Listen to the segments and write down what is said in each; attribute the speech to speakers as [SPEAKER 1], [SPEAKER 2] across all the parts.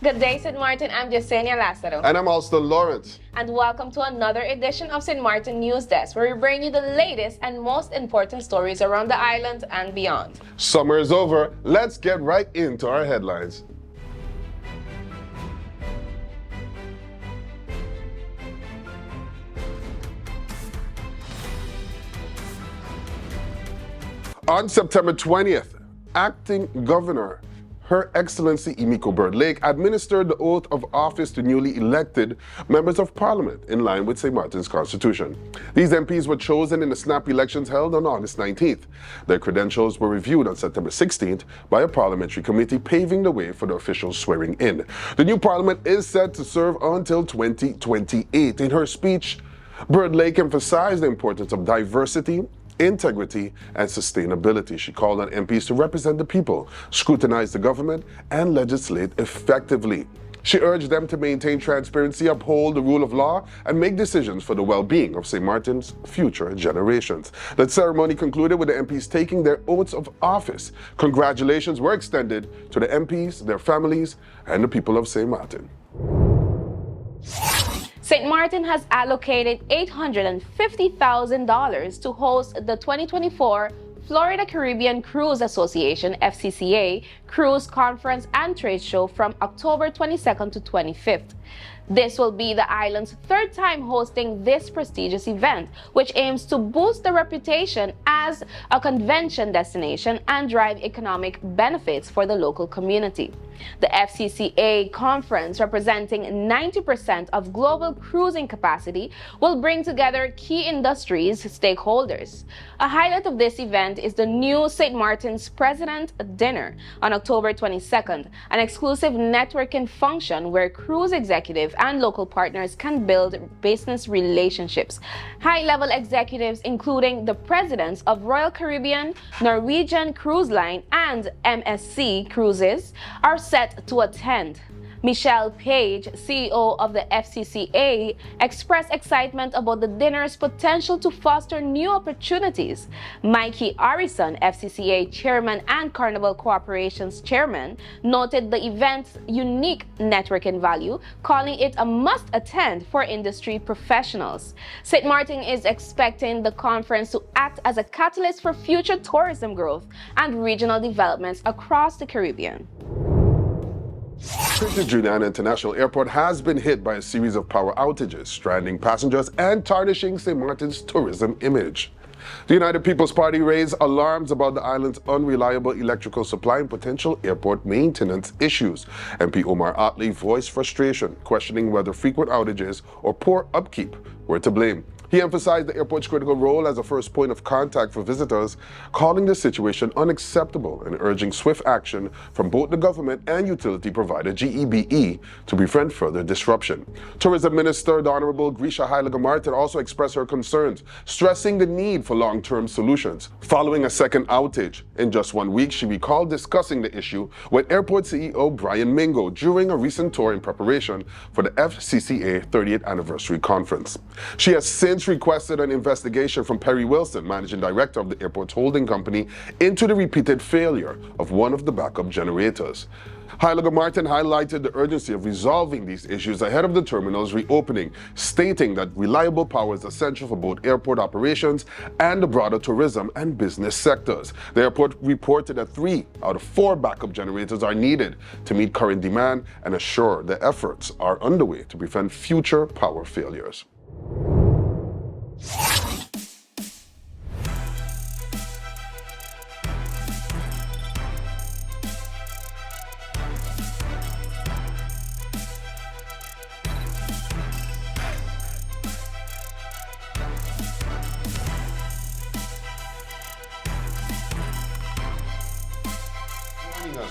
[SPEAKER 1] Good day, St. Maarten. I'm Juliana Lazaro.
[SPEAKER 2] And I'm Alston Lawrence.
[SPEAKER 1] And welcome to another edition of St. Maarten News Desk, where we bring you the latest and most important stories around the island and beyond.
[SPEAKER 2] Summer is over. Let's get right into our headlines. On September 20th, Acting Governor Her Excellency Emiko Bird-Lake administered the oath of office to newly elected members of Parliament in line with St. Martin's Constitution. These MPs were chosen in the snap elections held on August 19th. Their credentials were reviewed on September 16th by a parliamentary committee, paving the way for the official swearing in. The new Parliament is set to serve until 2028. In her speech, Bird-Lake emphasized the importance of diversity, integrity, and sustainability. She called on MPs to represent the people, scrutinize the government, and legislate effectively. She urged them to maintain transparency, uphold the rule of law, and make decisions for the well-being of St. Martin's future generations. The ceremony concluded with the MPs taking their oaths of office. Congratulations were extended to the MPs, their families, and the people of St. Martin.
[SPEAKER 1] St. Maarten has allocated $850,000 to host the 2024 Florida Caribbean Cruise Association FCCA Cruise Conference and Trade Show from October 22nd to 25th. This will be the island's third time hosting this prestigious event, which aims to boost the reputation as a convention destination and drive economic benefits for the local community. The FCCA conference, representing 90% of global cruising capacity, will bring together key industries stakeholders. A highlight of this event is the new St. Martin's President Dinner on October 22nd, an exclusive networking function where cruise executives and local partners can build business relationships. High-level executives, including the presidents of Royal Caribbean, Norwegian Cruise Line, and MSC Cruises, are set to attend. Michelle Page, CEO of the FCCA, expressed excitement about the dinner's potential to foster new opportunities. Mikey Arison, FCCA Chairman and Carnival Corporation's Chairman, noted the event's unique networking value, calling it a must-attend for industry professionals. St. Maarten is expecting the conference to act as a catalyst for future tourism growth and regional developments across the Caribbean.
[SPEAKER 2] Princess Juliana International Airport has been hit by a series of power outages, stranding passengers and tarnishing St. Martin's tourism image. The United People's Party raised alarms about the island's unreliable electrical supply and potential airport maintenance issues. MP Omar Otley voiced frustration, questioning whether frequent outages or poor upkeep were to blame. He emphasized the airport's critical role as a first point of contact for visitors, calling the situation unacceptable and urging swift action from both the government and utility provider GEBE to prevent further disruption. Tourism Minister the Honorable Grisha Maarten also expressed her concerns, stressing the need for long-term solutions. Following a second outage in just 1 week, she recalled discussing the issue with Airport CEO Brian Mingo during a recent tour in preparation for the FCCA 30th Anniversary Conference. She has since requested an investigation from Perry Wilson, managing director of the airport's holding company, into the repeated failure of one of the backup generators. Maarten highlighted the urgency of resolving these issues ahead of the terminal's reopening, stating that reliable power is essential for both airport operations and the broader tourism and business sectors. The airport reported that 3 out of 4 backup generators are needed to meet current demand and assure the efforts are underway to prevent future power failures.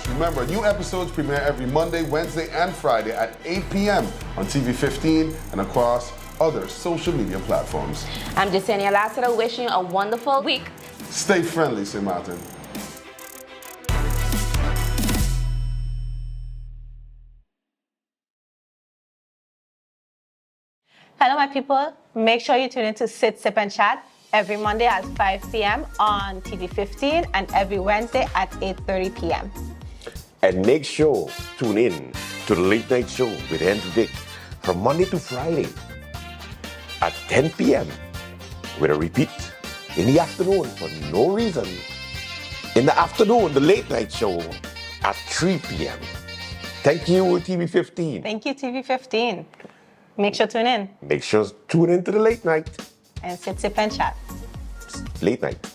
[SPEAKER 2] Remember, new episodes premiere every Monday, Wednesday, and Friday at 8 p.m. on TV 15 and across other social media platforms.
[SPEAKER 1] I'm Juliana Lazaro, wishing you a wonderful week.
[SPEAKER 2] Stay friendly, St. Martin.
[SPEAKER 3] Hello, my people. Make sure you tune in to Sit, Sip, and Chat every Monday at 5 p.m. on TV 15 and every Wednesday at 8:30 p.m.
[SPEAKER 4] And make sure tune in to the Late Night Show with Andrew Dick from Monday to Friday at 10 p.m. with a repeat in the afternoon for no reason. In the afternoon, the Late Night Show at 3 p.m. Thank you, TV15.
[SPEAKER 3] Thank you, TV15. Make sure to tune in.
[SPEAKER 4] Make sure to tune in to the Late Night.
[SPEAKER 3] And sit, sip, and chat.
[SPEAKER 4] Late Night.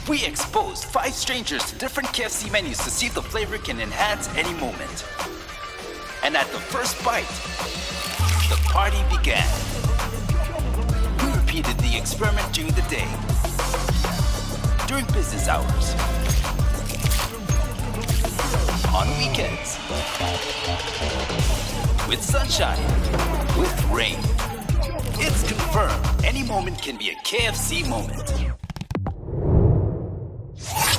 [SPEAKER 5] We exposed 5 strangers to different KFC menus to see if the flavor can enhance any moment. And at the first bite, the party began. We repeated the experiment during the day, during business hours, on weekends, with sunshine, with rain. It's confirmed any moment can be a KFC moment.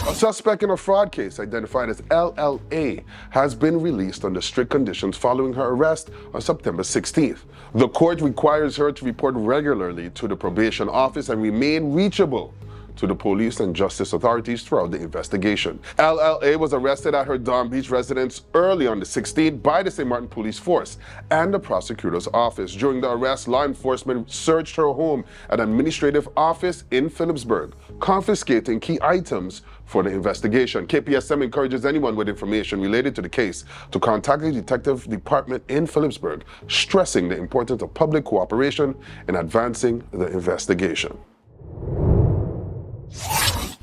[SPEAKER 2] A suspect in a fraud case identified as LLA has been released under strict conditions following her arrest on September 16th. The court requires her to report regularly to the probation office and remain reachable to the police and justice authorities throughout the investigation. LLA was arrested at her Don Beach residence early on the 16th by the St. Maarten Police Force and the prosecutor's office. During the arrest, law enforcement searched her home and administrative office in Phillipsburg, confiscating key items for the investigation. KPSM encourages anyone with information related to the case to contact the detective department in Phillipsburg, stressing the importance of public cooperation in advancing the investigation.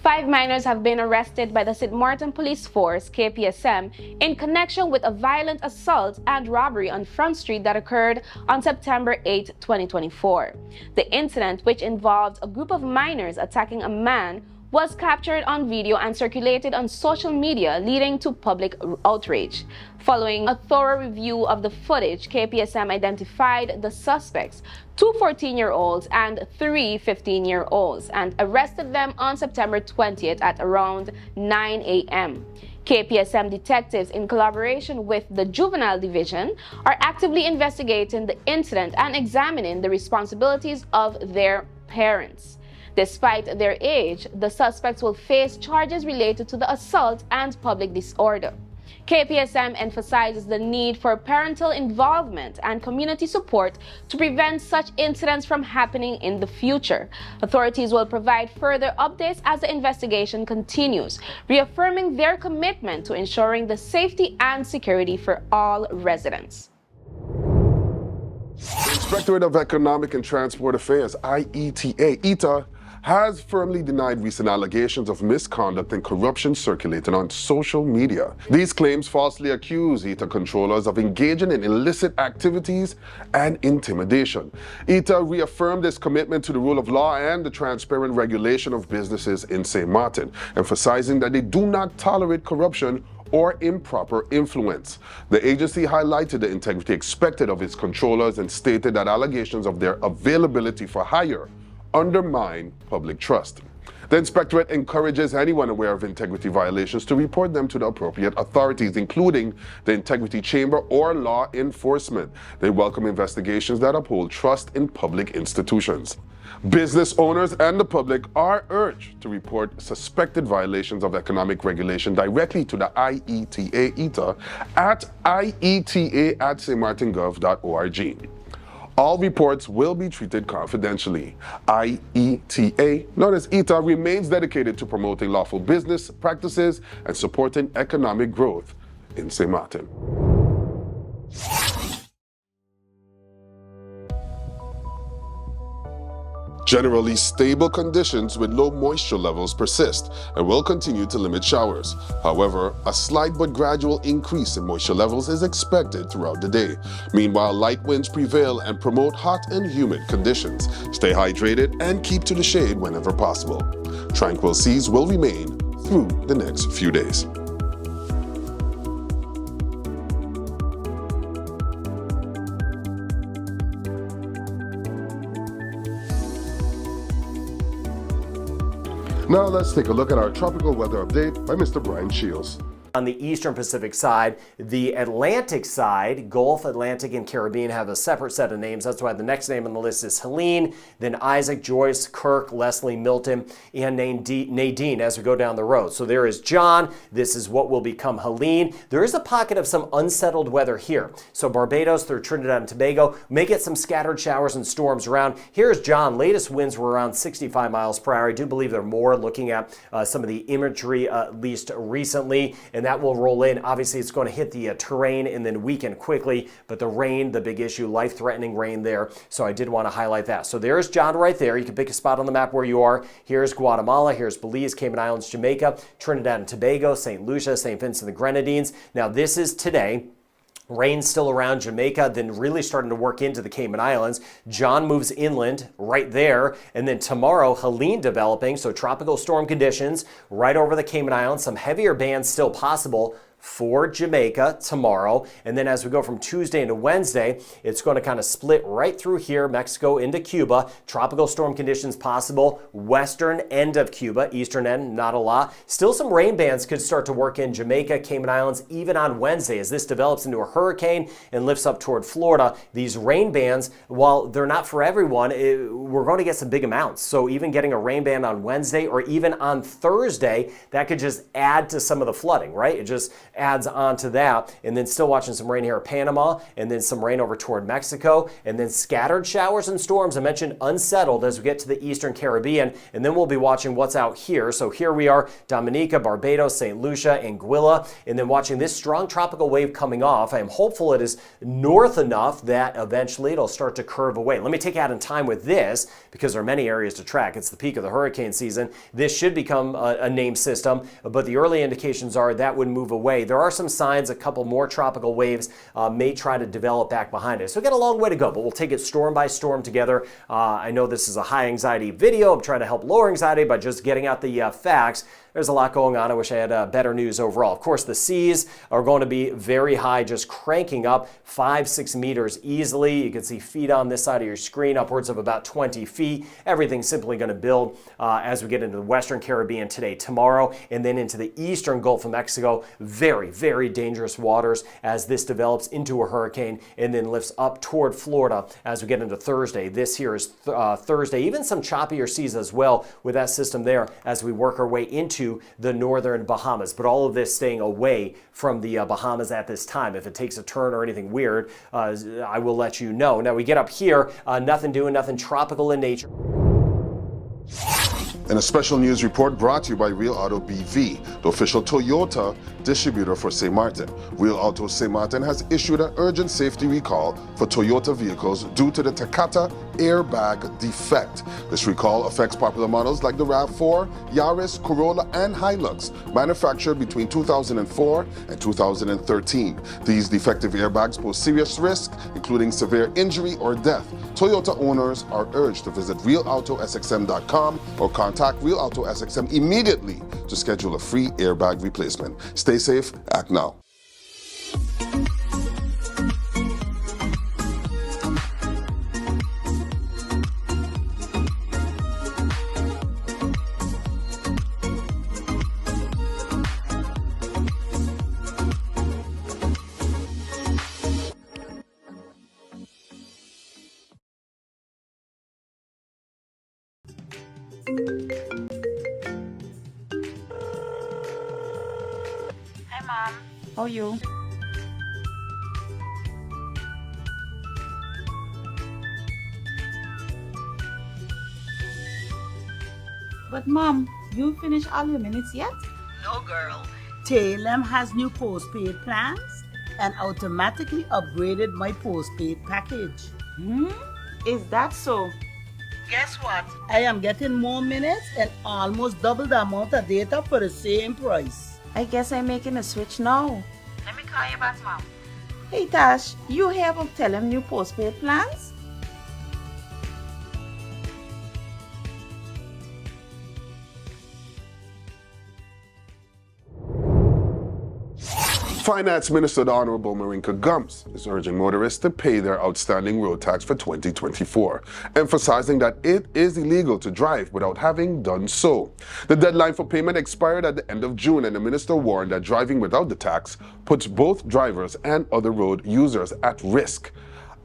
[SPEAKER 1] 5 minors have been arrested by the St. Maarten Police Force, KPSM, in connection with a violent assault and robbery on Front Street that occurred on September 8, 2024. The incident, which involved a group of minors attacking a man, was captured on video and circulated on social media, leading to public outrage. Following a thorough review of the footage, KPSM identified the suspects, 2 14-year-olds and 3 15-year-olds, and arrested them on September 20th at around 9 a.m. KPSM detectives, in collaboration with the Juvenile Division, are actively investigating the incident and examining the responsibilities of their parents. Despite their age, the suspects will face charges related to the assault and public disorder. KPSM emphasizes the need for parental involvement and community support to prevent such incidents from happening in the future. Authorities will provide further updates as the investigation continues, reaffirming their commitment to ensuring the safety and security for all residents.
[SPEAKER 2] The Inspectorate of Economic and Transport Affairs, IETA, has firmly denied recent allegations of misconduct and corruption circulating on social media. These claims falsely accuse IETA controllers of engaging in illicit activities and intimidation. IETA reaffirmed its commitment to the rule of law and the transparent regulation of businesses in St. Maarten, emphasizing that they do not tolerate corruption or improper influence. The agency highlighted the integrity expected of its controllers and stated that allegations of their availability for hire undermine public trust. The Inspectorate encourages anyone aware of integrity violations to report them to the appropriate authorities, including the Integrity Chamber or law enforcement. They welcome investigations that uphold trust in public institutions. Business owners and the public are urged to report suspected violations of economic regulation directly to the IETA at ieta@stmartengov.org. All reports will be treated confidentially. IETA, known as IETA, remains dedicated to promoting lawful business practices and supporting economic growth in St. Maarten. Generally stable conditions with low moisture levels persist and will continue to limit showers. However, a slight but gradual increase in moisture levels is expected throughout the day. Meanwhile, light winds prevail and promote hot and humid conditions. Stay hydrated and keep to the shade whenever possible. Tranquil seas will remain through the next few days. Now let's take a look at our tropical weather update by Mr. Brian Shields.
[SPEAKER 6] On the Eastern Pacific side, the Atlantic side, Gulf, Atlantic, and Caribbean have a separate set of names. That's why the next name on the list is Helene, then Isaac, Joyce, Kirk, Leslie, Milton, and Nadine as we go down the road. So there is John. This is what will become Helene. There is a pocket of some unsettled weather here. So Barbados through Trinidad and Tobago may get some scattered showers and storms around. Here's John. Latest winds were around 65 miles per hour. I do believe they're more looking at some of the imagery at least recently. And that will roll in. Obviously, it's going to hit the terrain and then weaken quickly. But the rain, the big issue, life-threatening rain there. So I did want to highlight that. So there's John right there. You can pick a spot on the map where you are. Here's Guatemala. Here's Belize, Cayman Islands, Jamaica, Trinidad and Tobago, St. Lucia, St. Vincent and the Grenadines. Now, this is today. Rain still around Jamaica, then really starting to work into the Cayman Islands. John moves inland right there. And then tomorrow, Helene developing. So tropical storm conditions right over the Cayman Islands. Some heavier bands still possible for Jamaica tomorrow. And then as we go from Tuesday into Wednesday, it's going to kind of split right through here, Mexico into Cuba. Tropical storm conditions possible. Western end of Cuba, eastern end, not a lot. Still some rain bands could start to work in Jamaica, Cayman Islands, even on Wednesday. As this develops into a hurricane and lifts up toward Florida, these rain bands, while they're not for everyone, we're going to get some big amounts. So even getting a rain band on Wednesday or even on Thursday, that could just add to some of the flooding, right? It just adds on to that. And then still watching some rain here at Panama, and then some rain over toward Mexico, and then scattered showers and storms. I mentioned unsettled as we get to the Eastern Caribbean, and then we'll be watching what's out here. So here we are, Dominica, Barbados, St. Lucia, Anguilla, and then watching this strong tropical wave coming off. I am hopeful it is north enough that eventually it'll start to curve away. Let me take out in time with this because there are many areas to track. It's the peak of the hurricane season. This should become a named system, but the early indications are that would move away. There are some signs a couple more tropical waves may try to develop back behind it. So we've got a long way to go, but we'll take it storm by storm together. I know this is a high anxiety video. I'm trying to help lower anxiety by just getting out the facts. There's a lot going on. I wish I had better news overall. Of course, the seas are going to be very high, just cranking up 5-6 meters easily. You can see feet on this side of your screen, upwards of about 20 feet. Everything's simply going to build as we get into the Western Caribbean today, tomorrow, and then into the Eastern Gulf of Mexico. Very, very dangerous waters as this develops into a hurricane and then lifts up toward Florida as we get into Thursday. This here is Thursday. Even some choppier seas as well with that system there as we work our way into the northern Bahamas, but all of this staying away from the Bahamas at this time. If it takes a turn or anything weird, I will let you know. Now we get up here, nothing doing, nothing tropical in nature.
[SPEAKER 2] In a special news report brought to you by Real Auto BV, the official Toyota distributor for St. Martin. Real Auto St. Martin has issued an urgent safety recall for Toyota vehicles due to the Takata airbag defect. This recall affects popular models like the RAV4, Yaris, Corolla, and Hilux, manufactured between 2004 and 2013. These defective airbags pose serious risk, including severe injury or death. Toyota owners are urged to visit realautosxm.com or contact Real Auto SXM immediately to schedule a free airbag replacement. Stay safe, act now.
[SPEAKER 7] Hi, Mom. How are you? But Mom, you finished all your minutes yet?
[SPEAKER 8] No, girl. TLM has new postpaid plans and automatically upgraded my postpaid package.
[SPEAKER 7] Is that so?
[SPEAKER 8] Guess what? I am getting more minutes and almost double the amount of data for the same price.
[SPEAKER 7] I guess I'm making a switch now.
[SPEAKER 8] Let me call you back, Mom.
[SPEAKER 7] Hey Tash, you hear about TLM new postpaid plans?
[SPEAKER 2] Finance Minister, the Honorable Marinka Gums, is urging motorists to pay their outstanding road tax for 2024, emphasizing that it is illegal to drive without having done so. The deadline for payment expired at the end of June, and the minister warned that driving without the tax puts both drivers and other road users at risk.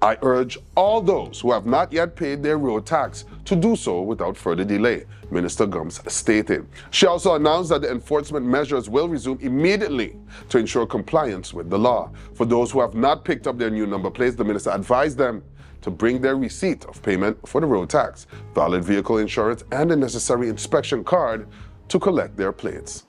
[SPEAKER 2] I urge all those who have not yet paid their road tax to do so without further delay, Minister Gums stated. She also announced that the enforcement measures will resume immediately to ensure compliance with the law. For those who have not picked up their new number plates, the minister advised them to bring their receipt of payment for the road tax, valid vehicle insurance, and the necessary inspection card to collect their plates.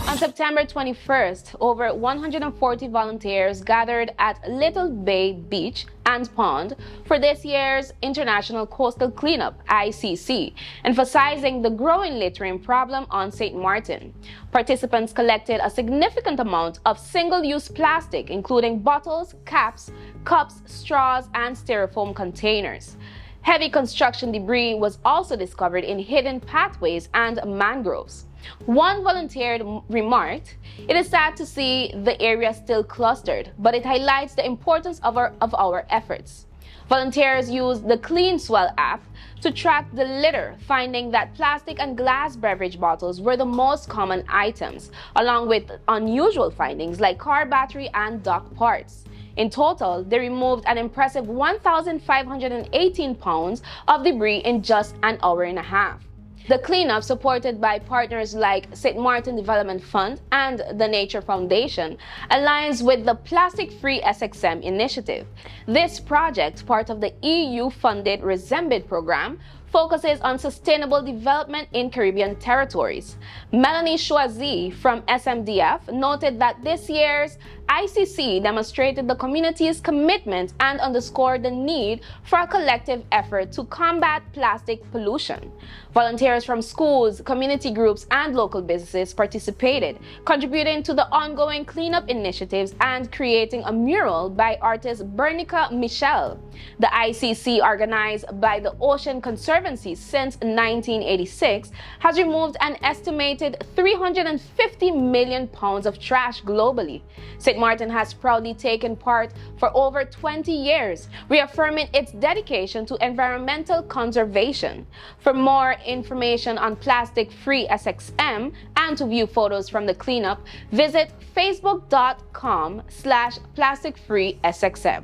[SPEAKER 1] On September 21st, over 140 volunteers gathered at Little Bay Beach and Pond for this year's International Coastal Cleanup, ICC, emphasizing the growing littering problem on St. Martin. Participants collected a significant amount of single-use plastic, including bottles, caps, cups, straws, and styrofoam containers. Heavy construction debris was also discovered in hidden pathways and mangroves. One volunteer remarked, "It is sad to see the area still clustered, but it highlights the importance of our efforts." Volunteers used the Clean Swell app to track the litter, finding that plastic and glass beverage bottles were the most common items, along with unusual findings like car battery and dock parts. In total, they removed an impressive 1,518 pounds of debris in just an hour and a half. The cleanup, supported by partners like St. Martin Development Fund and the Nature Foundation, aligns with the Plastic-Free SXM initiative. This project, part of the EU-funded Resembid program, focuses on sustainable development in Caribbean territories. Melanie Choisy from SMDF noted that this year's ICC demonstrated the community's commitment and underscored the need for a collective effort to combat plastic pollution. Volunteers from schools, community groups, and local businesses participated, contributing to the ongoing cleanup initiatives and creating a mural by artist Bernica Michel. The ICC, organized by the Ocean Conservancy since 1986, has removed an estimated 350 million pounds of trash globally. St. Martin has proudly taken part for over 20 years, reaffirming its dedication to environmental conservation. For more information on Plastic-Free SXM and to view photos from the cleanup, visit facebook.com/plasticfreesxm.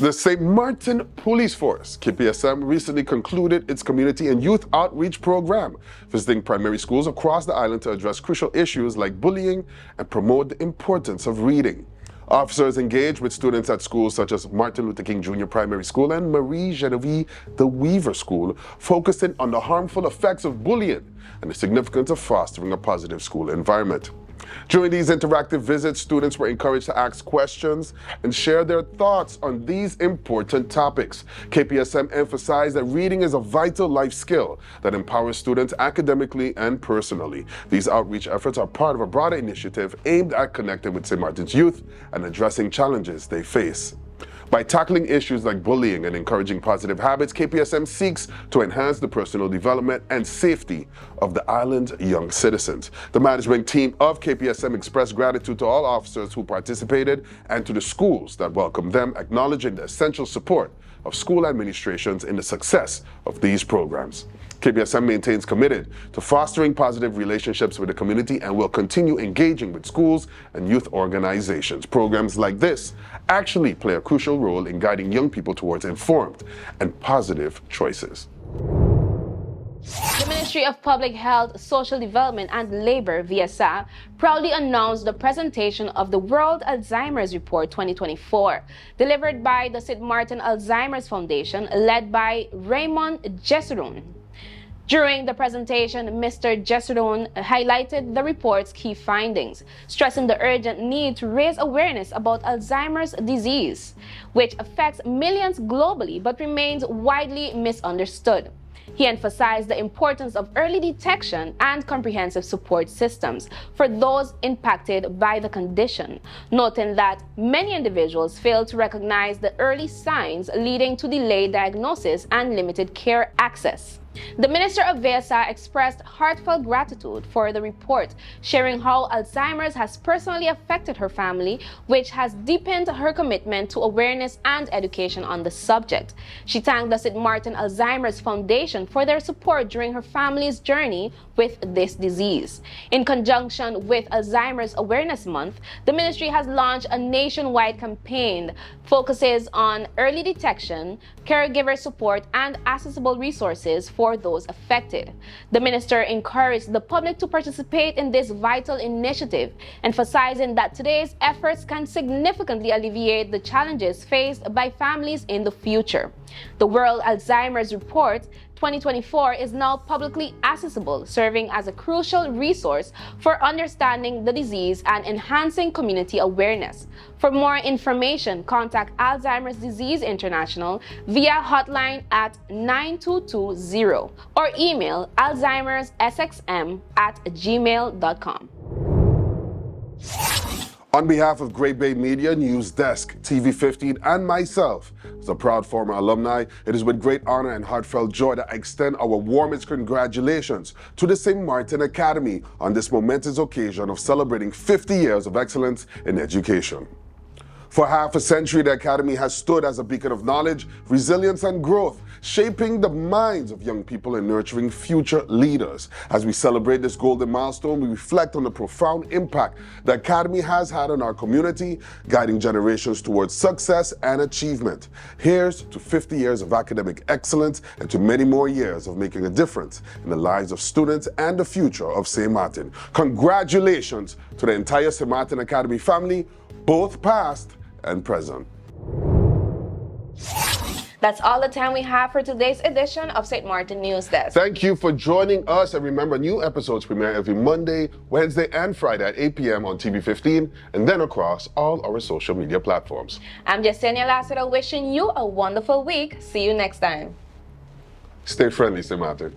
[SPEAKER 2] The St. Martin Police Force, KPSM, recently concluded its community and youth outreach program, visiting primary schools across the island to address crucial issues like bullying and promote the importance of reading. Officers engaged with students at schools such as Martin Luther King Jr. Primary School and Marie Genevieve the Weaver School, focusing on the harmful effects of bullying and the significance of fostering a positive school environment. During these interactive visits, students were encouraged to ask questions and share their thoughts on these important topics. KPSM emphasized that reading is a vital life skill that empowers students academically and personally. These outreach efforts are part of a broader initiative aimed at connecting with St. Martin's youth and addressing challenges they face. By tackling issues like bullying and encouraging positive habits, KPSM seeks to enhance the personal development and safety of the island's young citizens. The management team of KPSM expressed gratitude to all officers who participated and to the schools that welcomed them, acknowledging the essential support of school administrations in the success of these programs. KPSM maintains committed to fostering positive relationships with the community and will continue engaging with schools and youth organizations. Programs like this actually play a crucial role in guiding young people towards informed and positive choices.
[SPEAKER 1] The Ministry of Public Health, Social Development and Labor, VSA, proudly announced the presentation of the World Alzheimer's Report 2024, delivered by the St. Martin Alzheimer's Foundation, led by Raymond Jessurun. During the presentation, Mr. Jessurun highlighted the report's key findings, stressing the urgent need to raise awareness about Alzheimer's disease, which affects millions globally but remains widely misunderstood. He emphasized the importance of early detection and comprehensive support systems for those impacted by the condition, noting that many individuals fail to recognize the early signs, leading to delayed diagnosis and limited care access. The Minister of VSA expressed heartfelt gratitude for the report, sharing how Alzheimer's has personally affected her family, which has deepened her commitment to awareness and education on the subject. She thanked the St. Maarten Alzheimer's Foundation for their support during her family's journey with this disease. In conjunction with Alzheimer's Awareness Month, the ministry has launched a nationwide campaign that focuses on early detection, caregiver support, and accessible resources for those affected. The minister encouraged the public to participate in this vital initiative, emphasizing that today's efforts can significantly alleviate the challenges faced by families in the future. The World Alzheimer's Report 2024 is now publicly accessible, serving as a crucial resource for understanding the disease and enhancing community awareness. For more information, contact Alzheimer's Disease International via hotline at 9220 or email alzheimerssxm@gmail.com.
[SPEAKER 2] On behalf of Great Bay Media, NEWSDESK, TV15, and myself, as a proud former alumni, it is with great honor and heartfelt joy that I extend our warmest congratulations to the St. Maarten Academy on this momentous occasion of celebrating 50 years of excellence in education. For half a century, the Academy has stood as a beacon of knowledge, resilience, and growth, shaping the minds of young people and nurturing future leaders. As we celebrate this golden milestone, we reflect on the profound impact the Academy has had on our community, guiding generations towards success and achievement. Here's to 50 years of academic excellence and to many more years of making a difference in the lives of students and the future of St. Maarten. Congratulations to the entire St. Maarten Academy family, both past and present.
[SPEAKER 1] That's all the time we have for today's edition of St. Maarten News Desk.
[SPEAKER 2] Thank you for joining us, and remember, new episodes premiere every Monday, Wednesday, and Friday at 8 p.m. on TV15, and then across all our social media platforms.
[SPEAKER 1] I'm Yesenia Lassiter, wishing you a wonderful week. See you next time.
[SPEAKER 2] Stay friendly, St. Maarten.